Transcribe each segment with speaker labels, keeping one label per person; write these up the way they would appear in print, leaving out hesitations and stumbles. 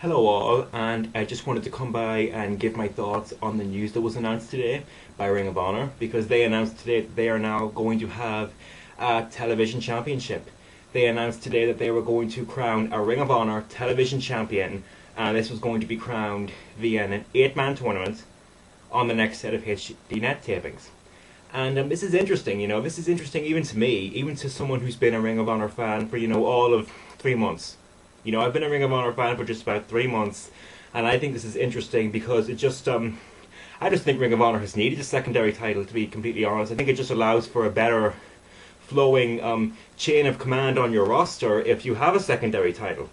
Speaker 1: Hello all, and I just wanted to come by and give my thoughts on the news that was announced today by Ring of Honor, because they announced today that they are now going to have a television championship. They announced today that they were going to crown a Ring of Honor television champion, and this was going to be crowned via an 8-man tournament on the next set of HDNet tapings. And this is interesting, this is interesting even to me, even to someone who's been a Ring of Honor fan for, all of 3 months. I've been a Ring of Honor fan for just about 3 months, and I think this is interesting because it just, I just think Ring of Honor has needed a secondary title, to be completely honest. I think it just allows for a better flowing chain of command on your roster if you have a secondary title.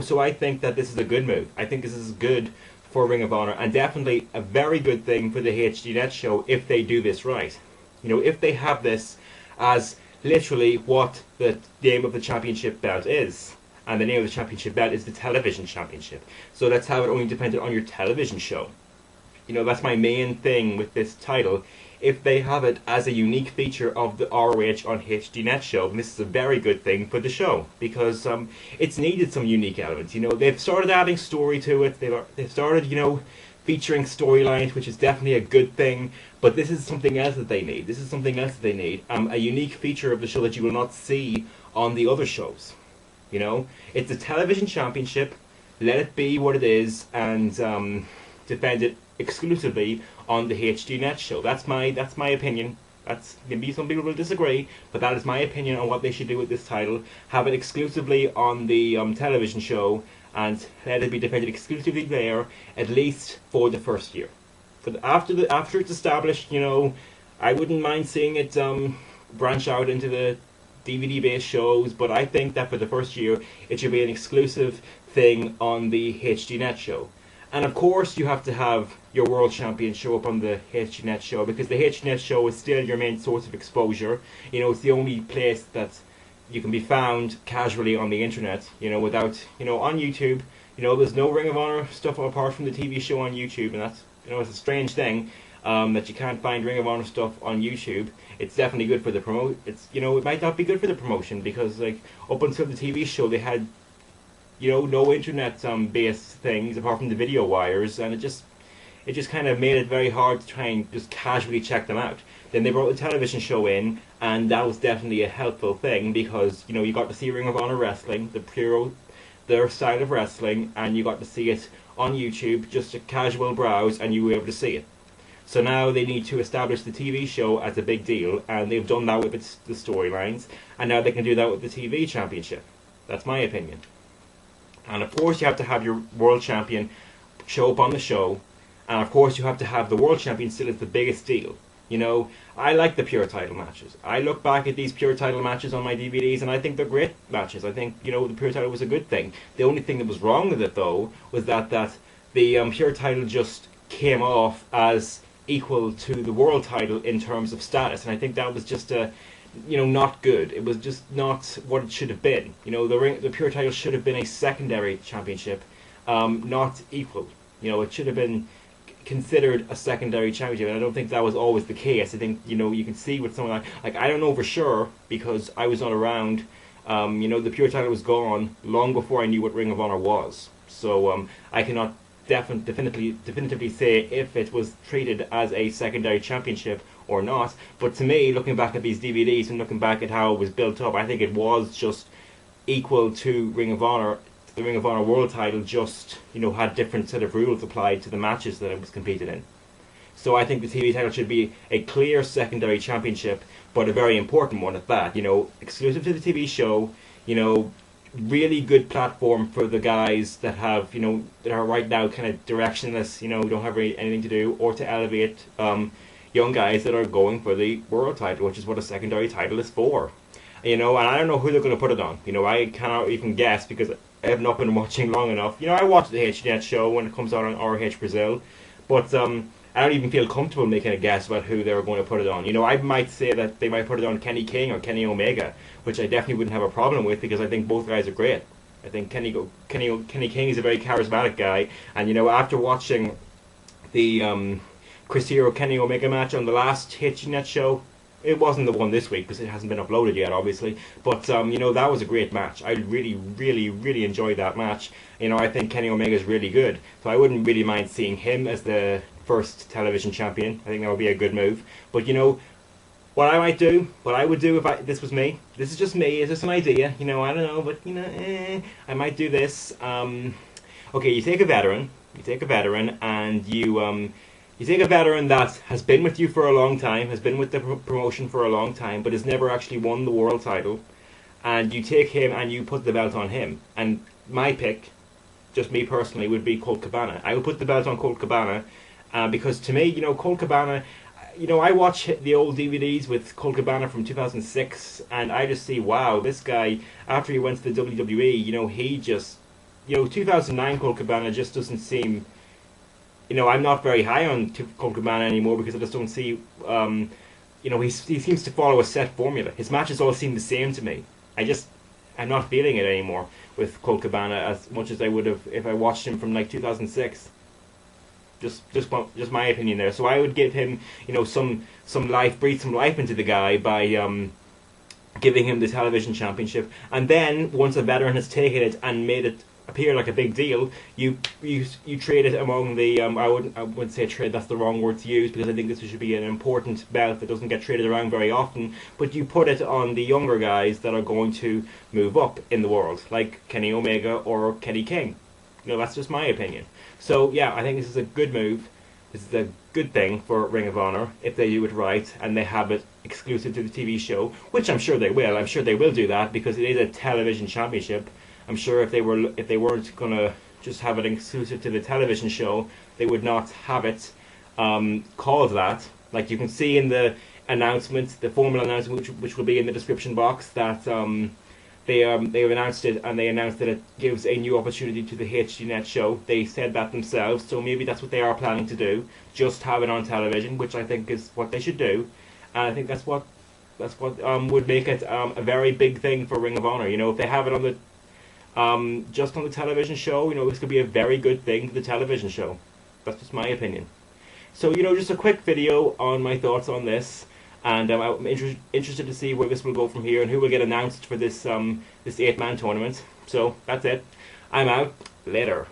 Speaker 1: So I think that this is a good move. I think this is good for Ring of Honor, and definitely a very good thing for the HDNet show if they do this right. If they have this as literally what the name of the championship belt is. And the name of the championship belt is the television championship. So let's have it only dependent on your television show. That's my main thing with this title. If they have it as a unique feature of the ROH on HDNet show, then this is a very good thing for the show, because it's needed some unique elements. They've started adding story to it. They've started, featuring storylines, which is definitely a good thing. But this is something else that they need. This is something else that they need. A unique feature of the show that you will not see on the other shows. It's a television championship. Let it be what it is, and defend it exclusively on the HDNet show. That's my opinion. Maybe some people will disagree, but that is my opinion on what they should do with this title. Have it exclusively on the television show, and let it be defended exclusively there, at least for the first year. But after it's established, I wouldn't mind seeing it branch out into the DVD-based shows, but I think that for the first year it should be an exclusive thing on the HDNet show. And of course you have to have your world champion show up on the HDNet show, because the HDNet show is still your main source of exposure. It's the only place that you can be found casually on the internet, without, on YouTube. There's no Ring of Honor stuff apart from the TV show on YouTube, and that's, it's a strange thing. That you can't find Ring of Honor stuff on YouTube. It's definitely good for the it might not be good for the promotion, because up until the TV show they had, no internet based things apart from the video wires, and it just kind of made it very hard to try and just casually check them out. Then they brought the television show in, and that was definitely a helpful thing, because you got to see Ring of Honor wrestling, their style of wrestling, and you got to see it on YouTube, just a casual browse, and you were able to see it. So now they need to establish the TV show as a big deal, and they've done that with the storylines, and now they can do that with the TV championship. That's my opinion. And of course you have to have your world champion show up on the show, and of course you have to have the world champion still as the biggest deal. I like the pure title matches. I look back at these pure title matches on my DVDs, and I think they're great matches. I think, the pure title was a good thing. The only thing that was wrong with it, though, was that the pure title just came off as equal to the world title in terms of status, and I think that was just not good. It was just not what it should have been. The pure title should have been a secondary championship, not equal. It should have been considered a secondary championship, and I don't think that was always the case. I think you can see with someone like I don't know for sure, because I was not around. The pure title was gone long before I knew what Ring of Honor was, so I cannot definitively say if it was treated as a secondary championship or not. But to me, looking back at these DVDs and looking back at how it was built up, I think it was just equal to Ring of Honor. The Ring of Honor world title just had different set of rules applied to the matches that it was competed in. So I think the TV title should be a clear secondary championship, but a very important one at that. Exclusive to the TV show. Really good platform for the guys that have, that are right now kind of directionless, don't have really anything to do, or to elevate young guys that are going for the world title, which is what a secondary title is for. And I don't know who they're going to put it on. I cannot even guess, because I have not been watching long enough. I watch the HDNet show when it comes out on ROH Brazil, but I don't even feel comfortable making a guess about who they're going to put it on. I might say that they might put it on Kenny King or Kenny Omega, which I definitely wouldn't have a problem with, because I think both guys are great. I think Kenny King is a very charismatic guy, and after watching the Chris Hero Kenny Omega match on the last HDNet show, It wasn't the one this week because it hasn't been uploaded yet, obviously. But you know, that was a great match. I really, really, really enjoyed that match. You know, I think Kenny Omega is really good, so I wouldn't really mind seeing him as the first television champion. I think that would be a good move. But you know, what I might do, what I would do if this was me. This is just me. It's just an idea. You know, I don't know, but you know, I might do this. Okay, you take a veteran. You take a veteran, and you take a veteran that has been with you for a long time, has been with the promotion for a long time, but has never actually won the world title, and you take him and you put the belt on him. And my pick, just me personally, would be Colt Cabana. I would put the belt on Colt Cabana because to me, you know, Colt Cabana, you know, I watch the old DVDs with Colt Cabana from 2006, and I just see, wow, this guy, after he went to the WWE, you know, he just, you know, 2009 Colt Cabana just doesn't seem... You know, I'm not very high on Colt Cabana anymore because I just don't see, you know, he seems to follow a set formula. His matches all seem the same to me. I'm not feeling it anymore with Colt Cabana as much as I would have if I watched him from like 2006. Just my opinion there. So I would give him, you know, some life, breathe some life into the guy by giving him the television championship, and then once a veteran has taken it and made it appear like a big deal, you trade it among the I wouldn't say trade, that's the wrong word to use, because I think this should be an important belt that doesn't get traded around very often, but you put it on the younger guys that are going to move up in the world, like Kenny Omega or Kenny King. You know, that's just my opinion. So yeah, I think this is a good move. This is a good thing for Ring of Honor if they do it right and they have it exclusive to the TV show, which I'm sure they will. I'm sure they will do that because it is a television championship. I'm sure if they weren't gonna just have it exclusive to the television show, they would not have it called that. Like you can see in the announcement, the formal announcement, which will be in the description box, that they've announced it, and they announced that it gives a new opportunity to the HDNet show. They said that themselves, so maybe that's what they are planning to do. Just have it on television, which I think is what they should do, and I think that's what would make it a very big thing for Ring of Honor. You know, if they have it on the just on the television show, you know, this could be a very good thing to the television show. That's just my opinion. So, you know, just a quick video on my thoughts on this, and I'm interested to see where this will go from here and who will get announced for this this 8-man tournament. So that's it. I'm out. Later.